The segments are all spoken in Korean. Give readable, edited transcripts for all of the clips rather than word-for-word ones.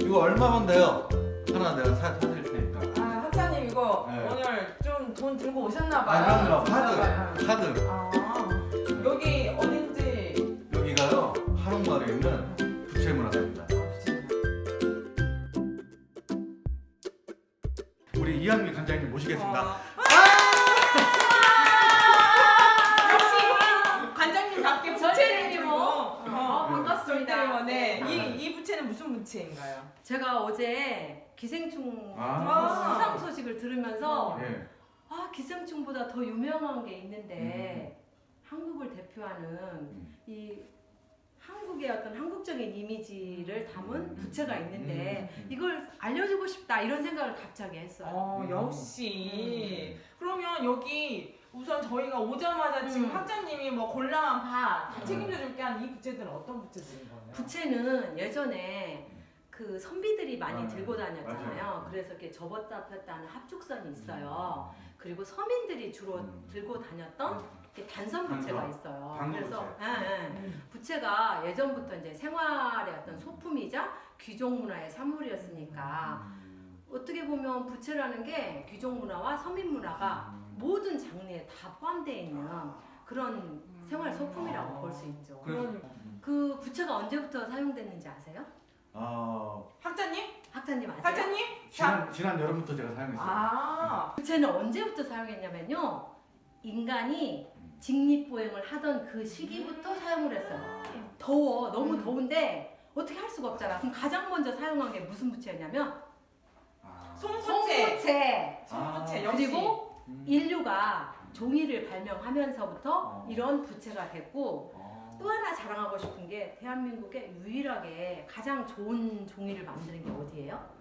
이거 얼마면 돼요? 하나 내가 사드릴 테니까. 아, 학자님 이거 네. 오늘 좀 돈 들고 오셨나 봐요. 아, 그럼요. 아, 카드. 여기 어딘지. 여기가요. 한옥마을에 있는 부채문화관입니다. 우리 이한미 관장님 모시겠습니다. 역시 관장님답게 부채를 들고. 반갑습니다. 네. 이 부채는 무슨 부채인가요? 제가 어제 기생충 아. 수상 소식을 들으면서 예. 기생충보다 더 유명한 게 있는데 한국을 대표하는 이 한국의 어떤 한국적인 이미지를 담은 부채가 있는데 이걸 알려주고 싶다 이런 생각을 갑자기 했어요. 역시. 그러면 여기 우선 저희가 오자마자 지금 학자님이 뭐 골라만 다 책임져 줄게 한 이 부채들은 어떤 부채들인 거예요? 부채는 예전에 그 선비들이 많이 들고 다녔잖아요. 맞아요. 그래서 이렇게 접었다 폈다 하는 합축선이 있어요. 그리고 서민들이 주로 들고 다녔던 이렇게 단선 부채가 있어요. 방금 그래서 부채가 예전부터 이제 생활의 어떤 소품이자 귀족 문화의 산물이었으니까 어떻게 보면 부채라는 게 귀족 문화와 서민 문화가 모든 장르에 다 포함되어 있는 그런 생활 소품이라고 볼 수 있죠. 그 부채가 언제부터 사용됐는지 아세요? 학자님? 학자님 아세요? 학자님? 지난 여름부터 제가 사용했어요. 부채는 언제부터 사용했냐면요. 인간이 직립보행을 하던 그 시기부터 사용을 했어요. 더워, 너무 더운데 어떻게 할 수가 없잖아. 그럼 가장 먼저 사용한 게 무슨 부채였냐면 송부채. 송부채. 역시. 그리고 인류가 종이를 발명하면서부터 이런 부채가 됐고 또 하나 자랑하고 싶은 게 대한민국에 유일하게 가장 좋은 종이를 만드는 게 어디예요?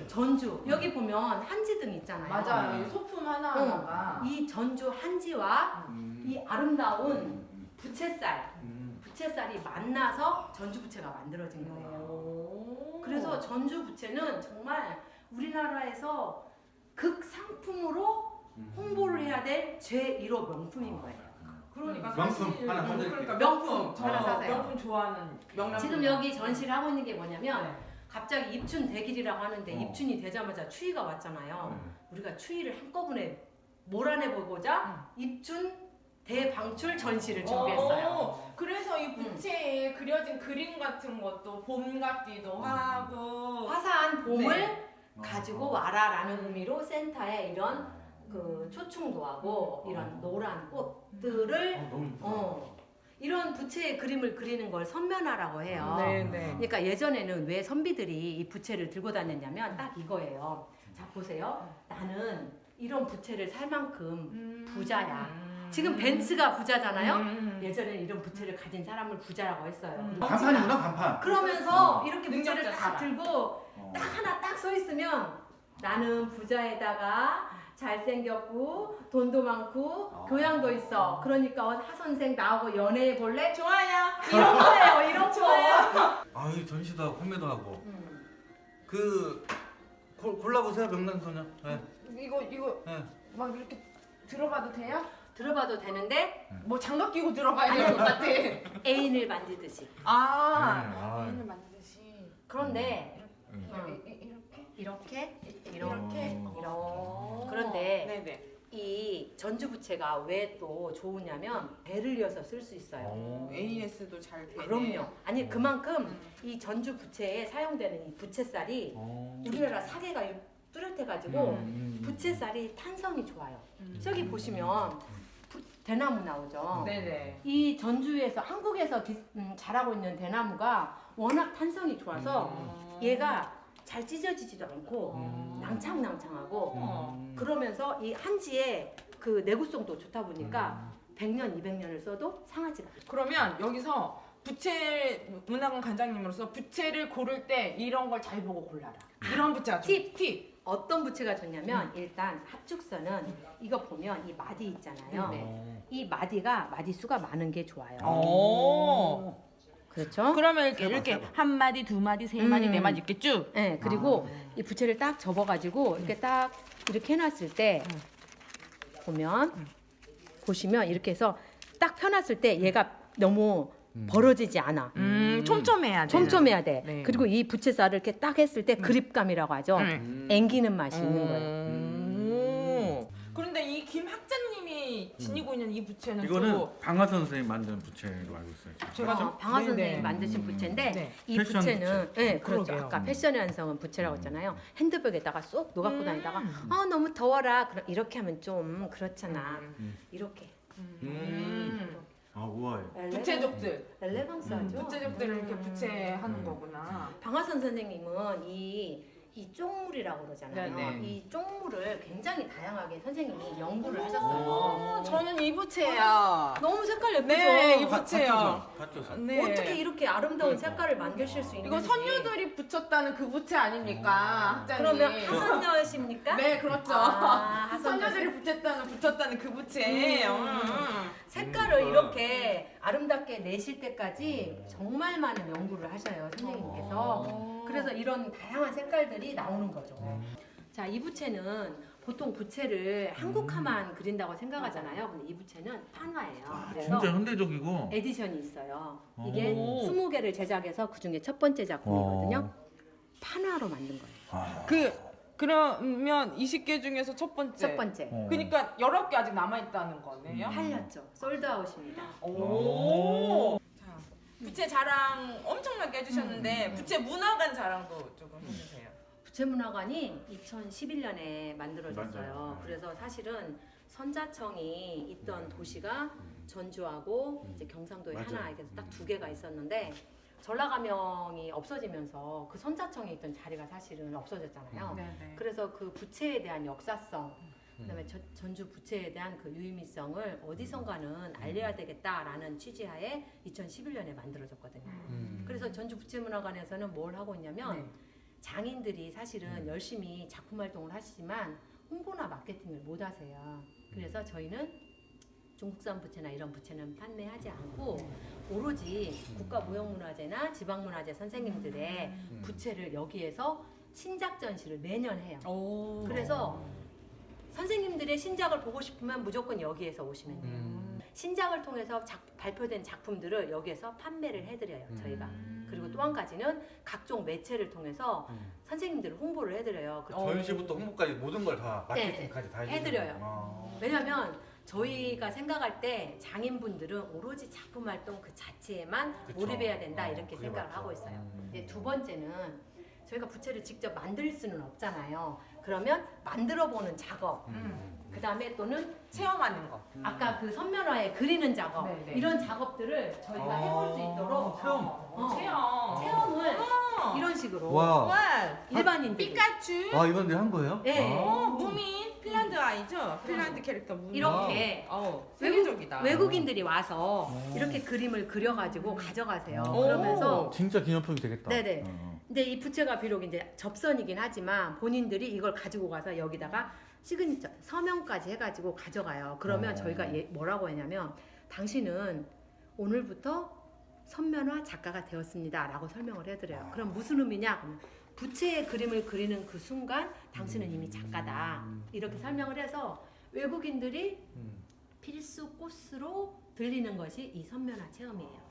전주. 여기 보면 한지등 있잖아요. 맞아요. 이 소품 하나하나가. 이 전주 한지와 이 아름다운 부채살이 만나서 전주 부채가 만들어진 거예요. 그래서 전주 부채는 정말 우리나라에서 극상품으로 홍보를 해야 될 제1호 명품인 거예요. 그러니까 명품 사실 하나 사드릴게요. 그러니까 명품 하나 하나 사세요. 명품 좋아하는 명품. 지금 여기 전시를 하고 있는 게 뭐냐면 네. 갑자기 입춘 대길이라고 하는데 입춘이 되자마자 추위가 왔잖아요. 우리가 추위를 한꺼번에 몰아내보고자 입춘 대방출 전시를 준비했어요. 그래서 이 부채에 그려진 그림 같은 것도 봄 같기도 하고. 화사한 봄을 가지고 와라라는 의미로 센터에 이런 그 초충도 하고 이런 노란 꽃들을 이런 부채의 그림을 그리는 걸 선면화라고 해요. 그러니까 예전에는 왜 선비들이 이 부채를 들고 다녔냐면 딱 이거예요. 자 보세요. 나는 이런 부채를 살 만큼 부자야. 지금 벤츠가 부자잖아요. 예전에는 이런 부채를 가진 사람을 부자라고 했어요. 간판이구나, 간판. 그러면서 이렇게 부채를 능력자 딱 사람. 들고 딱 하나 딱 서 있으면 나는 부자에다가 잘생겼고 돈도 많고 교양도 있어. 그러니까 하선생 나하고 연애해 볼래? 좋아요. 이런 거예요. 이런 거예요. 이 전시도 하고 판매도 하고. 골라보세요, 명랑소녀. 네. 이거 네. 막 이렇게 들어봐도 돼요? 들어봐도 되는데 뭐 장갑 끼고 들어봐야 될 것 같아. 애인을 만지듯이. 애인을 만드듯이. 그런데 이렇게. 이렇게. 그런데 네네. 이 전주 부채가 왜 또 좋으냐면 배를 이어서 쓸 수 있어요. AS도 잘 되네. 그럼요. 아니 그만큼 이 전주 부채에 사용되는 이 부채살이 우리나라 사계가 뚜렷해가지고 부채살이 탄성이 좋아요. 저기 보시면 대나무 나오죠. 네네. 이 전주에서 한국에서 자라고 있는 대나무가 워낙 탄성이 좋아서 얘가 잘 찢어지지도 않고 낭창낭창하고 그러면서 이 한지의 그 내구성도 좋다 보니까 100년, 200년을 써도 상하지가 않아요. 그러면 여기서 부채 문화관 관장님으로서 부채를 고를 때 이런 걸 잘 보고 골라라. 이런 부채가 팁. 어떤 부채가 좋냐면 일단 합죽선은 이거 보면 이 마디 있잖아요. 이 마디수가 많은 게 좋아요. 그렇죠? 그러면 이렇게 한 마디, 두 마디, 세 마디, 네 마디 이렇게 쭉. 네, 그리고 이 부채를 딱 접어가지고 이렇게 딱 이렇게 해놨을 때 보시면 이렇게 해서 딱 펴놨을 때 얘가 너무 벌어지지 않아. 촘촘해야 돼. 촘촘해야 돼. 네. 그리고 이 부채살을 이렇게 딱 했을 때 그립감이라고 하죠. 앵기는 맛이 있는 거예요. 그런데 이 김 학자님이 지니고 있는 이 부채는 이거는 또 방화선 선생님 만든 부채로 알고 있어요. 지금. 제가 좀 방화 네, 선생님이 네. 만드신 부채인데 네. 이 패션 부채는 네, 그렇죠. 그러게요. 아까 패션의 완성은 부채라고 했잖아요. 핸드백에다가 쏙 녹아고 다니다가 아 너무 더워라 이렇게 하면 좀 그렇잖아. 이렇게 아 우아해. 부채족들 엘레강스하죠. 부채족들을 이렇게 부채하는 거구나. 방화선 선생님은 이 쪽물이라고 그러잖아요. 네, 네. 이 쪽물을 굉장히 다양하게 선생님이 연구를 하셨어요. 저는 이 부채예요. 너무 색깔 예쁘죠? 네, 이 부채요. 밭조선. 네. 어떻게 이렇게 아름다운 색깔을 만드실 수 있는지. 이거 선녀들이 붙였다는 그 부채 아닙니까, 학자님? 그러면 하선녀십니까? 네, 그렇죠. 아, 하선녀. 선녀들이 붙였다는 그 부채예요. 색깔을 이렇게 아름답게 내실 때까지 정말 많은 연구를 하셔요, 선생님께서. 그래서 이런 다양한 색깔들이 나오는 거죠. 자, 이 부채는 보통 부채를 한국화만 그린다고 생각하잖아요. 근데 이 부채는 판화예요. 그래서 진짜 현대적이고. 에디션이 있어요. 이게 오. 20개를 제작해서 그중에 첫 번째 작품이거든요. 판화로 만든 거예요. 그러면 20개 중에서 첫 번째. 첫 번째. 그러니까 19개 아직 남아 있다는 거네요. 팔렸죠. 솔드아웃입니다. 오. 자, 부채 자랑 엄청나게 해주셨는데 부채 문화관 자랑도 조금 해주세요. 부채문화관이 2011년에 만들어졌어요. 맞아요. 그래서 사실은 선자청이 있던 도시가 전주하고 이제 경상도에 맞아요. 하나 이렇게 딱 두 개가 있었는데 전라가명이 없어지면서 그 선자청에 있던 자리가 사실은 없어졌잖아요. 네네. 그래서 그 부채에 대한 역사성, 그다음에 전주 부채에 대한 그 유의미성을 어디선가는 알려야 되겠다라는 취지하에 2011년에 만들어졌거든요. 그래서 전주 부채문화관에서는 뭘 하고 있냐면 네. 장인들이 사실은 열심히 작품 활동을 하시지만 홍보나 마케팅을 못 하세요. 그래서 저희는 중국산 부채나 이런 부채는 판매하지 않고 오로지 국가무형문화재나 지방문화재 선생님들의 부채를 여기에서 신작 전시를 매년 해요. 오. 그래서 선생님들의 신작을 보고 싶으면 무조건 여기에서 오시면 돼요. 신작을 통해서 발표된 작품들을 여기에서 판매를 해드려요, 저희가. 그리고 또 한 가지는 각종 매체를 통해서 선생님들을 홍보를 해드려요. 전시부터 홍보까지 모든 걸 다 마케팅까지 다 해드려요. 왜냐하면 저희가 생각할 때 장인분들은 오로지 작품 활동 그 자체에만 그쵸. 몰입해야 된다 이렇게 그게 생각을 맞죠. 하고 있어요. 이제 두 번째는 저희가 부채를 직접 만들 수는 없잖아요. 그러면 만들어보는 작업, 그 다음에 또는 체험하는 거. 아까 그 선면화에 그리는 작업 네네. 이런 작업들을 저희가 해볼 수 있도록 체험을 이런 식으로 와. 와. 일반인들이 피카츄. 와 이건 내가 한 거예요? 네. 무민 핀란드 아이죠? 핀란드 캐릭터 무민. 이렇게 세계적이다. 외국인들이 와서 이렇게 그림을 그려가지고 가져가세요. 오. 그러면서 진짜 기념품이 되겠다. 네네. 근데 이 부채가 비록 이제 접선이긴 하지만 본인들이 이걸 가지고 가서 여기다가 시그니처 서명까지 해가지고 가져가요. 그러면 저희가 뭐라고 하냐면 당신은 오늘부터 선면화 작가가 되었습니다라고 설명을 해드려요. 그럼 무슨 의미냐? 그러면 부채의 그림을 그리는 그 순간 당신은 이미 작가다 이렇게 설명을 해서 외국인들이 필수 코스로 들리는 것이 이 선면화 체험이에요.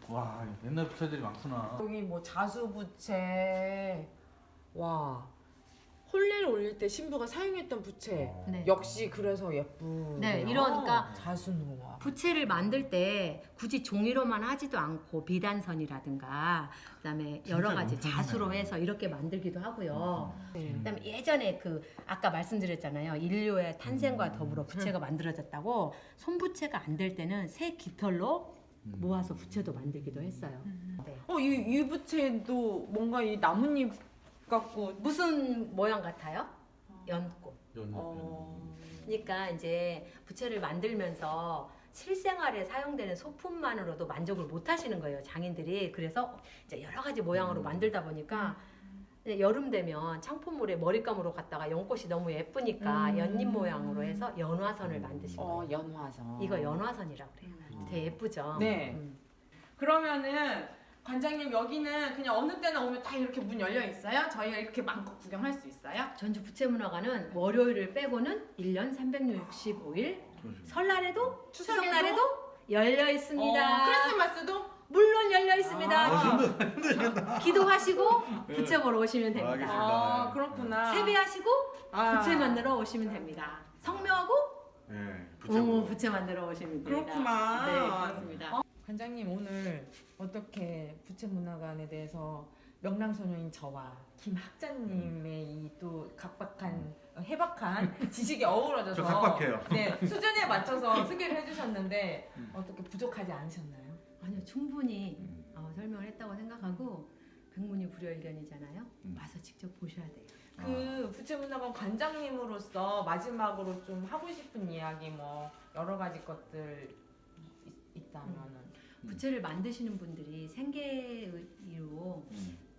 와 옛날 부채들이 많구나. 여기 뭐 자수부채. 와. 혼례를 올릴 때 신부가 사용했던 부채. 네. 역시 그래서 예쁘네요. 네, 이러니까 자수노화. 부채를 만들 때 굳이 종이로만 하지도 않고 비단선이라든가 그다음에 여러 가지 엄청나네. 자수로 해서 이렇게 만들기도 하고요. 네. 그다음에 예전에 그 아까 말씀드렸잖아요. 인류의 탄생과 더불어 부채가 만들어졌다고 손부채가 안 될 때는 새 깃털로 모아서 부채도 만들기도 했어요. 네. 이 부채도 뭔가 이 나뭇잎 같고. 무슨 모양 같아요? 연꽃. 어. 그러니까 이제 부채를 만들면서 실생활에 사용되는 소품만으로도 만족을 못 하시는 거예요, 장인들이. 그래서 이제 여러 가지 모양으로 만들다 보니까 이제 여름 되면 창포물에 머릿감으로 갖다가 연꽃이 너무 예쁘니까 연잎 모양으로 해서 연화선을 만드신 거예요. 연화선. 이거 연화선이라고 그래요. 되게 예쁘죠? 네. 그러면은 관장님 여기는 그냥 어느 때나 오면 다 이렇게 문 열려 있어요? 저희가 이렇게 마음껏 구경할 수 있어요? 전주 부채문화관은 월요일을 빼고는 1년 365일 설날에도 추석에도? 추석날에도 열려 있습니다. 크리스마스도? 물론 열려 있습니다. 아. 기도하시고 부채 보러 오시면 됩니다. 알겠습니다. 아, 그렇구나. 세배하시고 아. 부채 만들어 오시면 됩니다. 성묘하고 네, 부채 만들어 오시면 됩니다. 그렇구나. 네, 그렇습니다. 관장님 오늘 어떻게 부채문화관에 대해서 명랑소녀인 저와 김 학장님의 이 또 각박한 해박한 지식이 어우러져서 저 각박해요. 네, 수준에 맞춰서 소개를 해주셨는데 어떻게 부족하지 않으셨나요? 아니요, 충분히 설명을 했다고 생각하고 백문이 불여일견이잖아요. 음. 와서 직접 보셔야 돼요. 그 부채문화관 관장님으로서 마지막으로 좀 하고 싶은 이야기 뭐 여러 가지 것들 있다면은 부채를 만드시는 분들이 생계로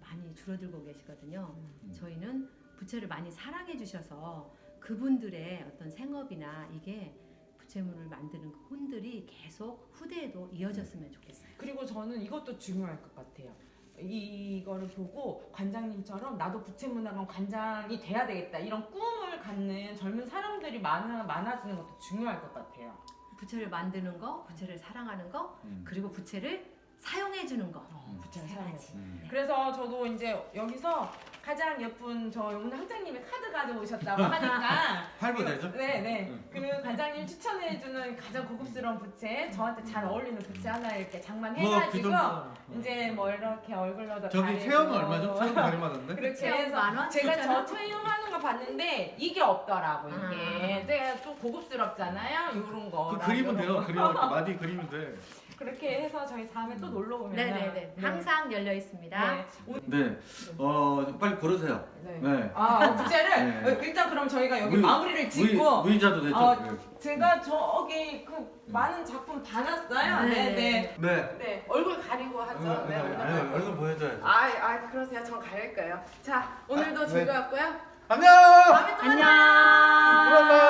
많이 줄어들고 계시거든요. 저희는 부채를 많이 사랑해 주셔서 그분들의 어떤 생업이나 이게 부채물을 만드는 그 혼들이 계속 후대에도 이어졌으면 좋겠어요. 그리고 저는 이것도 중요할 것 같아요. 이거를 보고 관장님처럼 나도 부채문화관 관장이 돼야 되겠다 이런 꿈을 갖는 젊은 사람들이 많아지는 것도 중요할 것 같아요. 부채를 만드는 거, 부채를 사랑하는 거, 그리고 부채를 사용해 주는 거. 부채를 세 사용해 가지. 주는 그래서 저도 이제 여기서 가장 예쁜 저 오늘 학장님의 카드 가져오셨다고 하니까 할부되죠? 네네. 그 관장님 추천해주는 가장 고급스러운 부채 저한테 잘 어울리는 부채 하나 이렇게 장만해가지고 이제 뭐 이렇게 얼굴로도 저기 달고 체험은 얼마죠? 체험 다리마던데? 그렇게 체험 해서 만 원? 제가 진짜요? 저 체험하는 거 봤는데 이게 없더라고 이게. 제가 좀 고급스럽잖아요. 이런 거. 그 그리면 돼요. 그리면 많이 그리면 돼. 그렇게 해서 저희 다음에 또 놀러 오면 네네네. 항상 열려 있습니다. 네. 네, 빨리 고르세요. 네. 네. 부채를 네. 일단 그럼 저희가 여기 의- 마무리를 짓고 의자도 되죠? 제가 저기 그 많은 작품 봐놨어요. 네. 네네. 네. 네. 얼굴 가리고 하죠. 네. 아니, 얼굴 보여줘야죠. 그러세요. 전 가릴 거예요. 자, 오늘도 네. 즐거웠고요. 안녕! 다음에 또 안녕. 만나요. 또 만나!